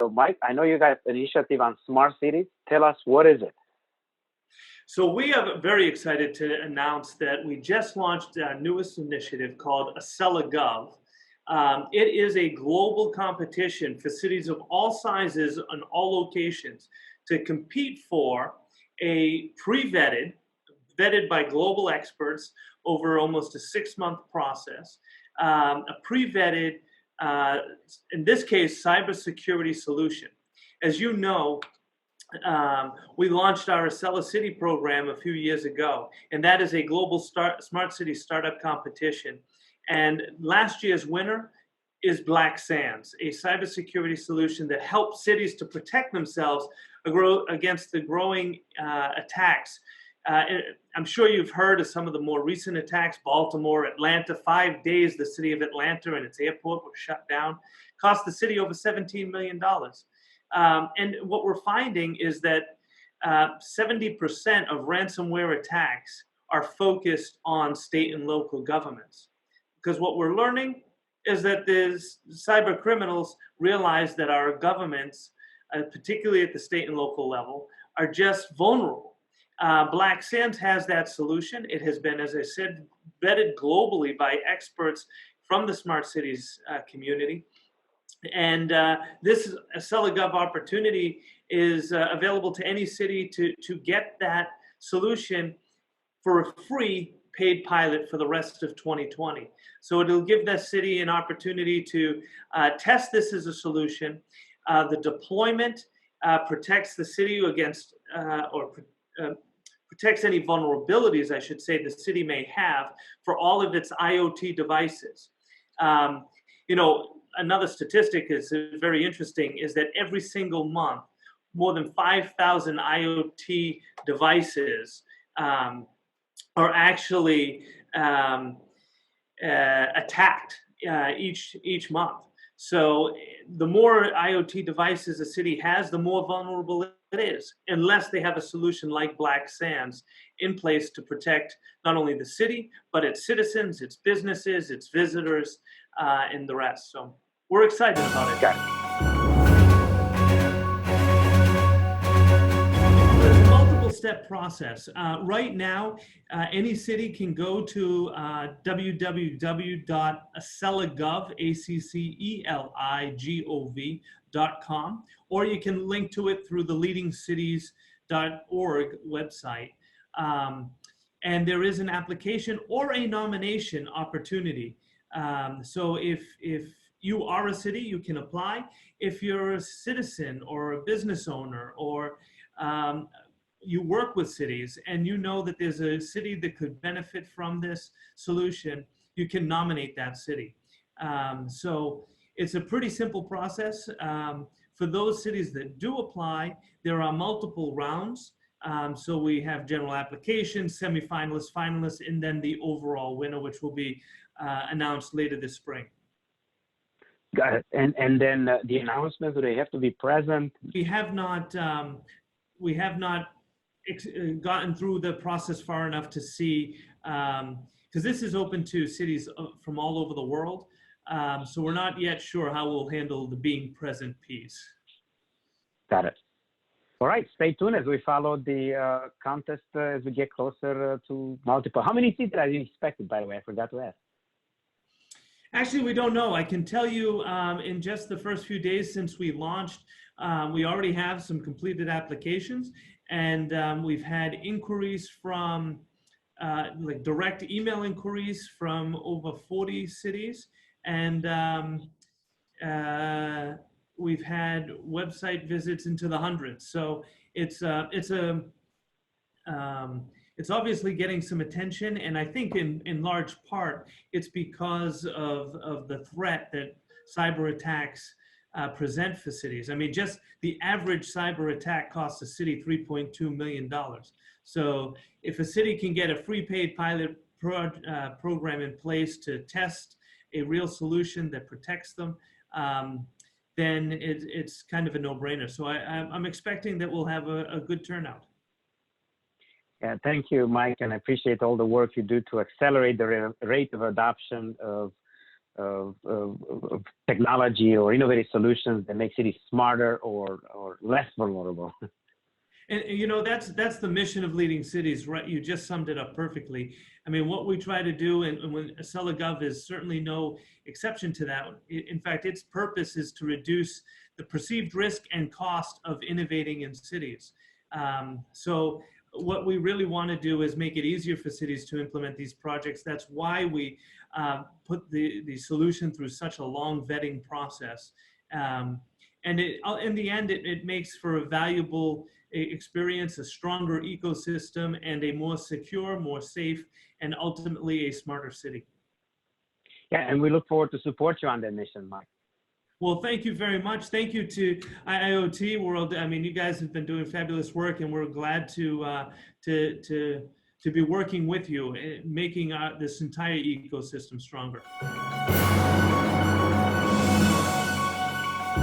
So, Mike, I know you guys have an initiative on smart cities. Tell us, what is it? So we are very excited to announce that we just launched our newest initiative called Acela Gov. It is a global competition for cities of all sizes and all locations to compete for a vetted by global experts over almost a 6-month process, a pre-vetted, in this case, cybersecurity solution. As you know, we launched our Acela City program a few years ago, and that is a global smart city startup competition. And last year's winner is Black Sands, a cybersecurity solution that helps cities to protect themselves against the growing attacks. I'm sure you've heard of some of the more recent attacks. Baltimore, Atlanta, 5 days the city of Atlanta and its airport were shut down. Cost the city over $17 million. And what we're finding is that 70% of ransomware attacks are focused on state and local governments. Because what we're learning is that these cyber criminals realize that our governments, particularly at the state and local level, are just vulnerable. Black Sands has that solution. It has been, as I said, vetted globally by experts from the smart cities community. And this Acela Gov opportunity is available to any city to get that solution for a free paid pilot for the rest of 2020. So it'll give that city an opportunity to test this as a solution. The deployment protects the city against protects any vulnerabilities, I should say, the city may have for all of its IoT devices. Another statistic is very interesting, is that every single month, more than 5,000 IoT devices are actually attacked each month. So the more IoT devices a city has, the more vulnerable it is, unless they have a solution like Black Sands in place to protect not only the city, but its citizens, its businesses, its visitors, and the rest. So we're excited about it. Got it. It's a multiple-step process. Right now, any city can go to www.aceligov.com, or you can link to it through the leadingcities.org website. And there is an application or a nomination opportunity. So if you are a city, you can apply. If you're a citizen or a business owner, or you work with cities and you know that there's a city that could benefit from this solution, you can nominate that city. So it's a pretty simple process. For those cities that do apply, there are multiple rounds. So we have general applications, semifinalists, finalists, and then the overall winner, which will be announced later this spring. Got it. And then the announcement, do they have to be present? We have not gotten through the process far enough to see, because this is open to cities from all over the world. So we're not yet sure how we'll handle the being present piece. Got it. All right, stay tuned as we follow the contest as we get closer to multiple. How many cities are you expected, by the way? I forgot to ask. Actually, we don't know. I can tell you in just the first few days since we launched, we already have some completed applications, and we've had inquiries from, like direct email inquiries from over 40 cities, and we've had website visits into the hundreds. So it's obviously getting some attention, and I think in large part it's because of the threat that cyber attacks present for cities. I mean, just the average cyber attack costs a city $3.2 million. So if a city can get a free paid pilot program in place to test a real solution that protects them, then it's kind of a no-brainer. So I'm expecting that we'll have a good turnout. Yeah, thank you, Mike, and I appreciate all the work you do to accelerate the rate of adoption of technology or innovative solutions that make cities smarter or less vulnerable. And you know, that's the mission of Leading Cities, right? You just summed it up perfectly. I mean, what we try to do, and when AcelaGov is certainly no exception to that. In fact, its purpose is to reduce the perceived risk and cost of innovating in cities. So what we really want to do is make it easier for cities to implement these projects. That's why we put the solution through such a long vetting process. And in the end, it makes for a valuable experience, a stronger ecosystem, and a more secure, more safe, and ultimately a smarter city. Yeah, and we look forward to support you on that mission, Mike. Well, thank you very much. Thank you to IIoT World. I mean, you guys have been doing fabulous work, and we're glad to be working with you, making this entire ecosystem stronger.